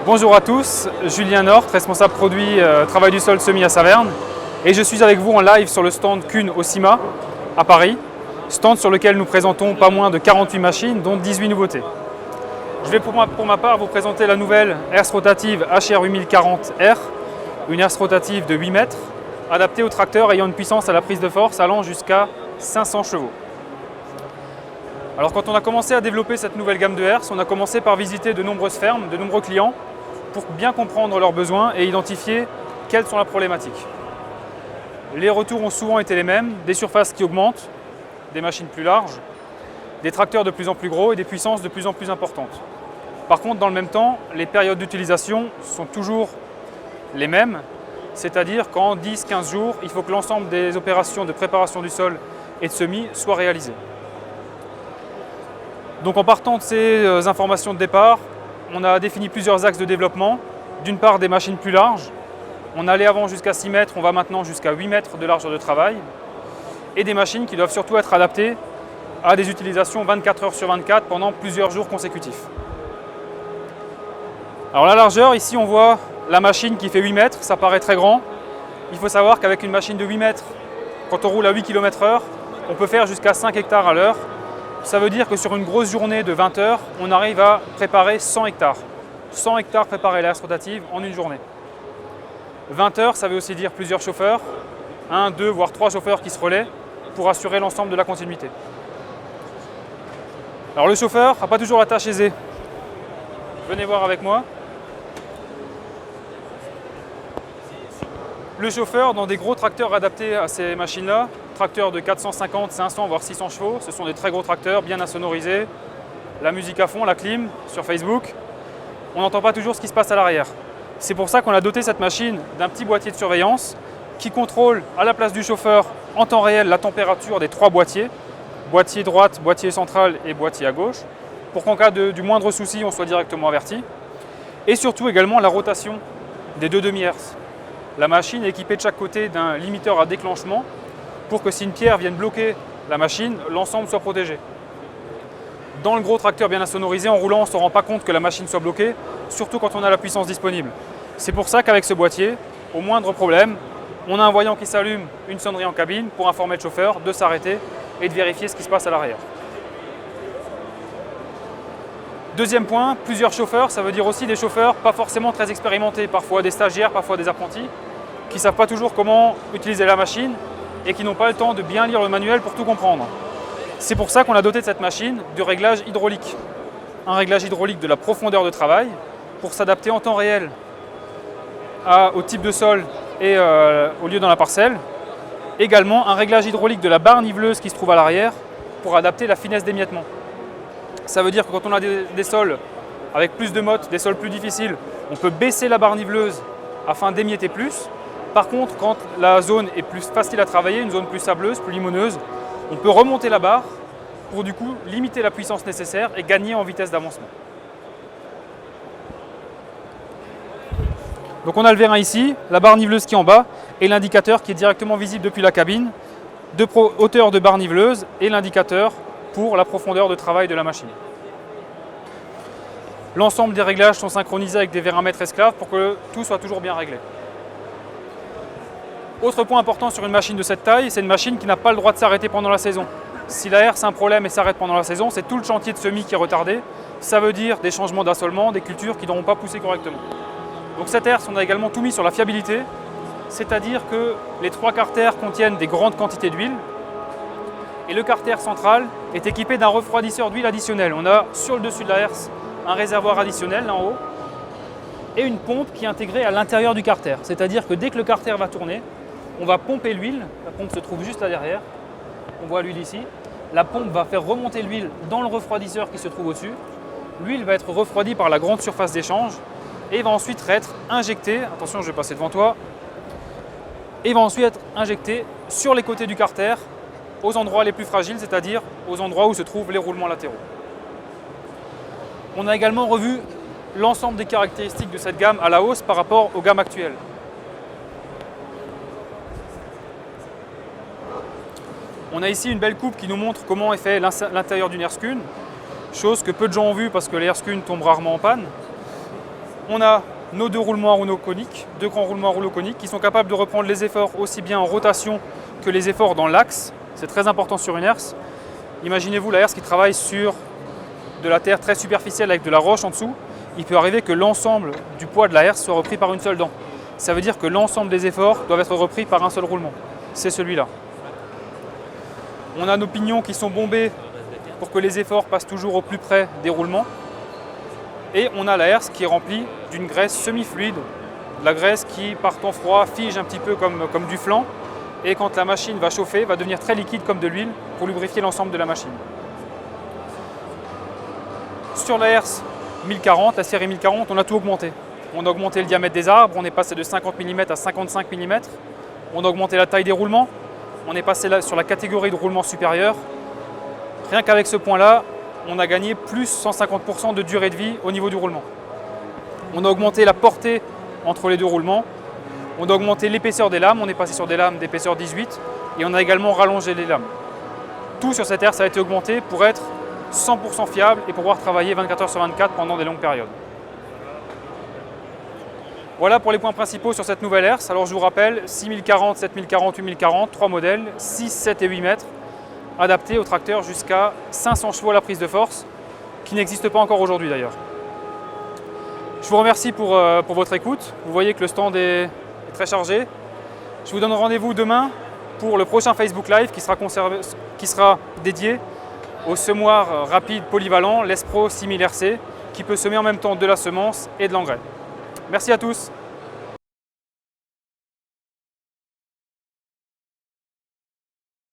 Bonjour à tous, Julien Nort, responsable produit travail du sol semi à Saverne, et je suis avec vous en live sur le stand Kuhn au CIMA à Paris, stand sur lequel nous présentons pas moins de 48 machines dont 18 nouveautés. Je vais pour ma part vous présenter la nouvelle herse rotative HR 8040R, une herse rotative de 8 mètres, adaptée aux tracteurs ayant une puissance à la prise de force allant jusqu'à 500 chevaux. Alors quand on a commencé à développer cette nouvelle gamme de herses, on a commencé par visiter de nombreuses fermes, de nombreux clients, pour bien comprendre leurs besoins et identifier quelles sont leurs problématiques. Les retours ont souvent été les mêmes, des surfaces qui augmentent, des machines plus larges, des tracteurs de plus en plus gros et des puissances de plus en plus importantes. Par contre, dans le même temps, les périodes d'utilisation sont toujours les mêmes, c'est-à-dire qu'en 10-15 jours, il faut que l'ensemble des opérations de préparation du sol et de semis soient réalisées. Donc en partant de ces informations de départ, on a défini plusieurs axes de développement. D'une part, des machines plus larges. On allait avant jusqu'à 6 mètres, on va maintenant jusqu'à 8 mètres de largeur de travail. Et des machines qui doivent surtout être adaptées à des utilisations 24 heures sur 24 pendant plusieurs jours consécutifs. Alors la largeur, ici on voit la machine qui fait 8 mètres, ça paraît très grand. Il faut savoir qu'avec une machine de 8 mètres, quand on roule à 8 km/h, on peut faire jusqu'à 5 hectares à l'heure. Ça veut dire que sur une grosse journée de 20 heures, on arrive à préparer 100 hectares. 100 hectares préparés à l'herse rotative en une journée. 20 heures, ça veut aussi dire plusieurs chauffeurs, 1, 2, voire 3 chauffeurs qui se relaient pour assurer l'ensemble de la continuité. Alors le chauffeur n'a pas toujours la tâche aisée. Venez voir avec moi. Le chauffeur, dans des gros tracteurs adaptés à ces machines-là, tracteurs de 450, 500, voire 600 chevaux, ce sont des très gros tracteurs, bien insonorisés, la musique à fond, la clim sur Facebook, on n'entend pas toujours ce qui se passe à l'arrière. C'est pour ça qu'on a doté cette machine d'un petit boîtier de surveillance qui contrôle à la place du chauffeur en temps réel la température des 3 boîtiers, boîtier droite, boîtier central et boîtier à gauche, pour qu'en cas du moindre souci, on soit directement averti. Et surtout également la rotation des 2 demi-herses. La machine est équipée de chaque côté d'un limiteur à déclenchement pour que si une pierre vienne bloquer la machine, l'ensemble soit protégé. Dans le gros tracteur bien insonorisé, en roulant, on ne se rend pas compte que la machine soit bloquée, surtout quand on a la puissance disponible. C'est pour ça qu'avec ce boîtier, au moindre problème, on a un voyant qui s'allume, une sonnerie en cabine pour informer le chauffeur de s'arrêter et de vérifier ce qui se passe à l'arrière. Deuxième point, plusieurs chauffeurs, ça veut dire aussi des chauffeurs pas forcément très expérimentés, parfois des stagiaires, parfois des apprentis, qui ne savent pas toujours comment utiliser la machine et qui n'ont pas le temps de bien lire le manuel pour tout comprendre. C'est pour ça qu'on a doté de cette machine du réglage hydraulique. Un réglage hydraulique de la profondeur de travail pour s'adapter en temps réel au type de sol et au lieu dans la parcelle. Également un réglage hydraulique de la barre niveleuse qui se trouve à l'arrière pour adapter la finesse d'émiettement. Ça veut dire que quand on a des sols avec plus de mottes, des sols plus difficiles, on peut baisser la barre niveleuse afin d'émietter plus. Par contre, quand la zone est plus facile à travailler, une zone plus sableuse, plus limoneuse, on peut remonter la barre pour du coup limiter la puissance nécessaire et gagner en vitesse d'avancement. Donc on a le vérin ici, la barre niveleuse qui est en bas et l'indicateur qui est directement visible depuis la cabine, de hauteur de barre niveleuse et l'indicateur pour la profondeur de travail de la machine. L'ensemble des réglages sont synchronisés avec des véramètres esclaves pour que tout soit toujours bien réglé. Autre point important sur une machine de cette taille, c'est une machine qui n'a pas le droit de s'arrêter pendant la saison. Si la herse a un problème et s'arrête pendant la saison, c'est tout le chantier de semis qui est retardé. Ça veut dire des changements d'assolement, des cultures qui n'auront pas poussé correctement. Donc cette herse, on a également tout mis sur la fiabilité, c'est-à-dire que les 3 carters contiennent des grandes quantités d'huile et le carter central est équipé d'un refroidisseur d'huile additionnel. On a sur le dessus de la herse un réservoir additionnel là en haut et une pompe qui est intégrée à l'intérieur du carter. C'est-à-dire que dès que le carter va tourner, on va pomper l'huile, la pompe se trouve juste là derrière, on voit l'huile ici. La pompe va faire remonter l'huile dans le refroidisseur qui se trouve au-dessus. L'huile va être refroidie par la grande surface d'échange et va ensuite être injectée, attention je vais passer devant toi, et va ensuite être injectée sur les côtés du carter aux endroits les plus fragiles, c'est-à-dire aux endroits où se trouvent les roulements latéraux. On a également revu l'ensemble des caractéristiques de cette gamme à la hausse par rapport aux gammes actuelles. On a ici une belle coupe qui nous montre comment est fait l'intérieur d'une herse Kuhn, chose que peu de gens ont vue parce que les herses Kuhn tombent rarement en panne. On a nos deux roulements à rouleau conique, deux grands roulements à rouleau conique qui sont capables de reprendre les efforts aussi bien en rotation que les efforts dans l'axe. C'est très important sur une herse. Imaginez-vous la herse qui travaille sur de la terre très superficielle avec de la roche en dessous. Il peut arriver que l'ensemble du poids de la herse soit repris par une seule dent. Ça veut dire que l'ensemble des efforts doivent être repris par un seul roulement. C'est celui-là. On a nos pignons qui sont bombés pour que les efforts passent toujours au plus près des roulements. Et on a la herse qui est remplie d'une graisse semi-fluide, de la graisse qui, par temps froid, fige un petit peu comme du flan. Et quand la machine va chauffer, va devenir très liquide comme de l'huile pour lubrifier l'ensemble de la machine. Sur la herse 1040, la série 1040, on a tout augmenté. On a augmenté le diamètre des arbres, on est passé de 50 mm à 55 mm. On a augmenté la taille des roulements, on est passé là sur la catégorie de roulement supérieur. Rien qu'avec ce point-là, on a gagné plus 150% de durée de vie au niveau du roulement. On a augmenté la portée entre les deux roulements. On a augmenté l'épaisseur des lames, on est passé sur des lames d'épaisseur 18 et on a également rallongé les lames. Tout sur cette herse a été augmenté pour être 100% fiable et pouvoir travailler 24 heures sur 24 pendant des longues périodes. Voilà pour les points principaux sur cette nouvelle herse. Alors je vous rappelle, 6040, 7040, 8040, 3 modèles, 6, 7 et 8 mètres, adaptés au tracteur jusqu'à 500 chevaux à la prise de force, qui n'existe pas encore aujourd'hui d'ailleurs. Je vous remercie pour votre écoute. Vous voyez que le stand est très chargé. Je vous donne rendez-vous demain pour le prochain Facebook Live qui sera dédié au semoir rapide polyvalent, l'Espro 6000 RC, qui peut semer en même temps de la semence et de l'engrais. Merci à tous.